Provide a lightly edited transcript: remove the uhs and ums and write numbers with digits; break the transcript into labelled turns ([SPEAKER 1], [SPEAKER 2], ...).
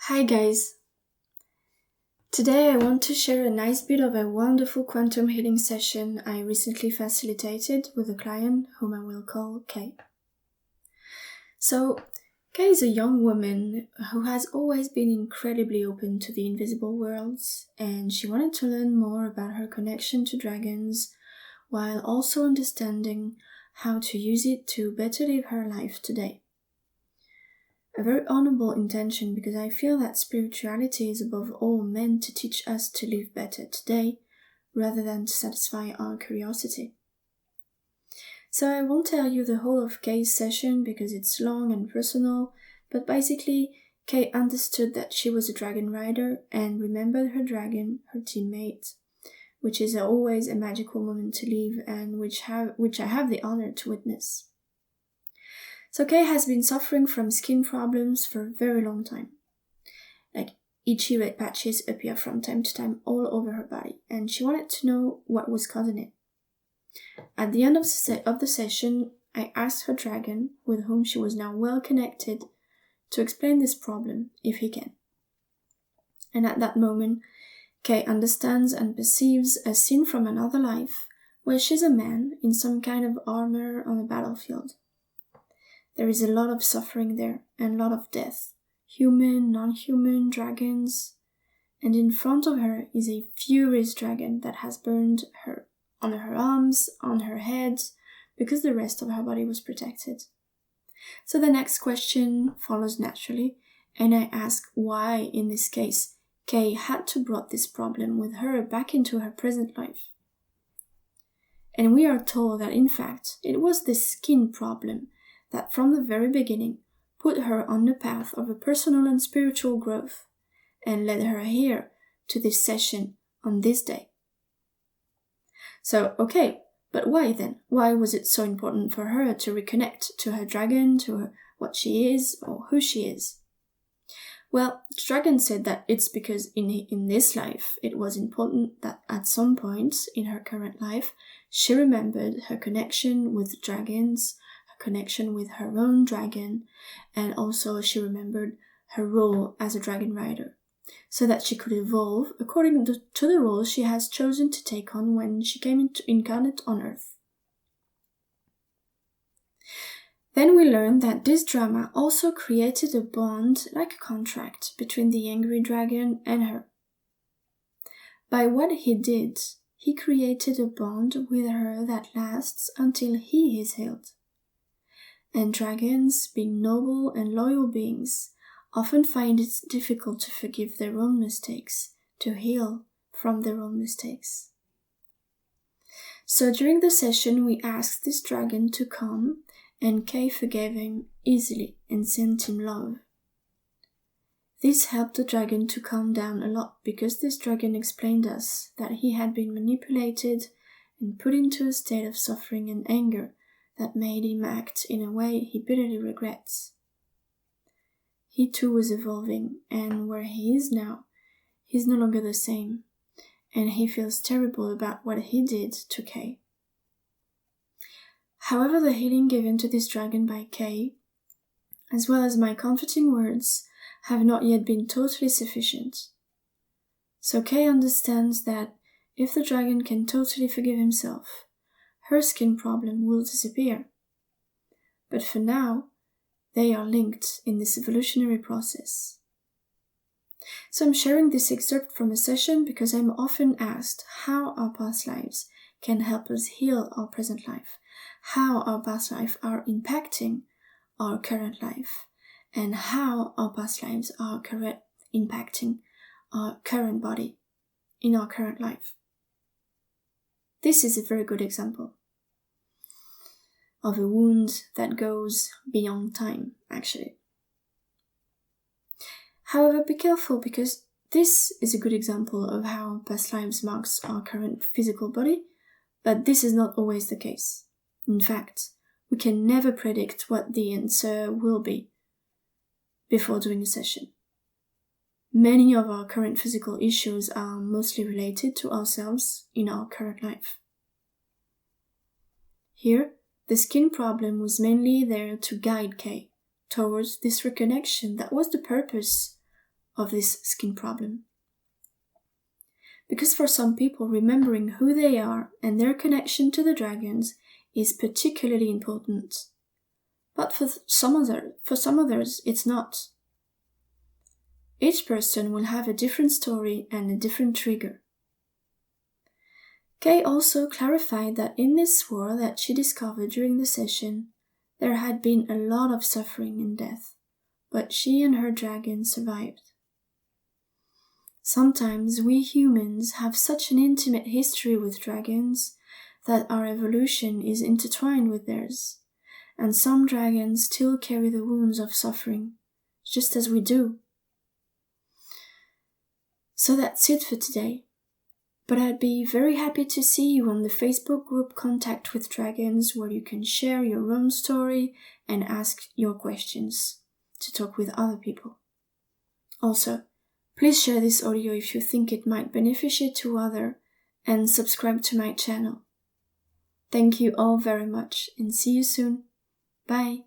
[SPEAKER 1] Hi guys! Today I want to share a nice bit of a wonderful quantum healing session I recently facilitated with a client whom I will call Kay. So, Kay is a young woman who has always been incredibly open to the invisible worlds, and she wanted to learn more about her connection to dragons while also understanding how to use it to better live her life today. A very honorable intention, because I feel that spirituality is above all meant to teach us to live better today rather than to satisfy our curiosity. So I won't tell you the whole of Kay's session because it's long and personal, but basically Kay understood that she was a dragon rider and remembered her dragon, her teammate, which is always a magical moment to live and which I have the honor to witness. So Kay has been suffering from skin problems for a very long time. Like itchy red patches appear from time to time all over her body, and she wanted to know what was causing it. At the end of the session, I asked her dragon, with whom she was now well connected, to explain this problem, if he can. And at that moment, Kay understands and perceives a scene from another life, where she's a man in some kind of armor on a battlefield. There is a lot of suffering there, and a lot of death. Human, non-human, dragons. And in front of her is a furious dragon that has burned her on her arms, on her head, because the rest of her body was protected. So the next question follows naturally, and I ask why, in this case, Kay had to brought this problem with her back into her present life. And we are told that in fact, it was this skin problem that from the very beginning put her on the path of a personal and spiritual growth and led her here to this session on this day. So, okay, but why then? Why was it so important for her to reconnect to her dragon, to what she is or who she is? Well, the dragon said that it's because in this life it was important that at some point in her current life she remembered her connection with dragons, connection with her own dragon, and also she remembered her role as a dragon rider, so that she could evolve according to the role she has chosen to take on when she came incarnate on Earth. Then we learned that this drama also created a bond, like a contract, between the angry dragon and her. By what he did, he created a bond with her that lasts until he is healed. And dragons, being noble and loyal beings, often find it difficult to forgive their own mistakes, to heal from their own mistakes. So during the session, we asked this dragon to come, and Kay forgave him easily and sent him love. This helped the dragon to calm down a lot, because this dragon explained us that he had been manipulated and put into a state of suffering and anger that made him act in a way he bitterly regrets. He too was evolving, and where he is now, he's no longer the same, and he feels terrible about what he did to Kay. However, the healing given to this dragon by Kay, as well as my comforting words, have not yet been totally sufficient. So Kay understands that if the dragon can totally forgive himself, her skin problem will disappear. But for now, they are linked in this evolutionary process. So I'm sharing this excerpt from a session because I'm often asked how our past lives can help us heal our present life, how our past lives are impacting our current life, and how our past lives are impacting our current body in our current life. This is a very good example of a wound that goes beyond time, actually. However, be careful, because this is a good example of how past lives marks our current physical body, but this is not always the case. In fact, we can never predict what the answer will be before doing a session. Many of our current physical issues are mostly related to ourselves in our current life. Here, the skin problem was mainly there to guide Kay towards this reconnection that was the purpose of this skin problem. Because for some people, remembering who they are and their connection to the dragons is particularly important. But for some others, it's not. Each person will have a different story and a different trigger. Kay also clarified that in this war that she discovered during the session, there had been a lot of suffering and death, but she and her dragon survived. Sometimes we humans have such an intimate history with dragons that our evolution is intertwined with theirs, and some dragons still carry the wounds of suffering, just as we do. So that's it for today. But I'd be very happy to see you on the Facebook group Contact with Dragons, where you can share your own story and ask your questions to talk with other people. Also, please share this audio if you think it might benefit to others, and subscribe to my channel. Thank you all very much, and see you soon. Bye.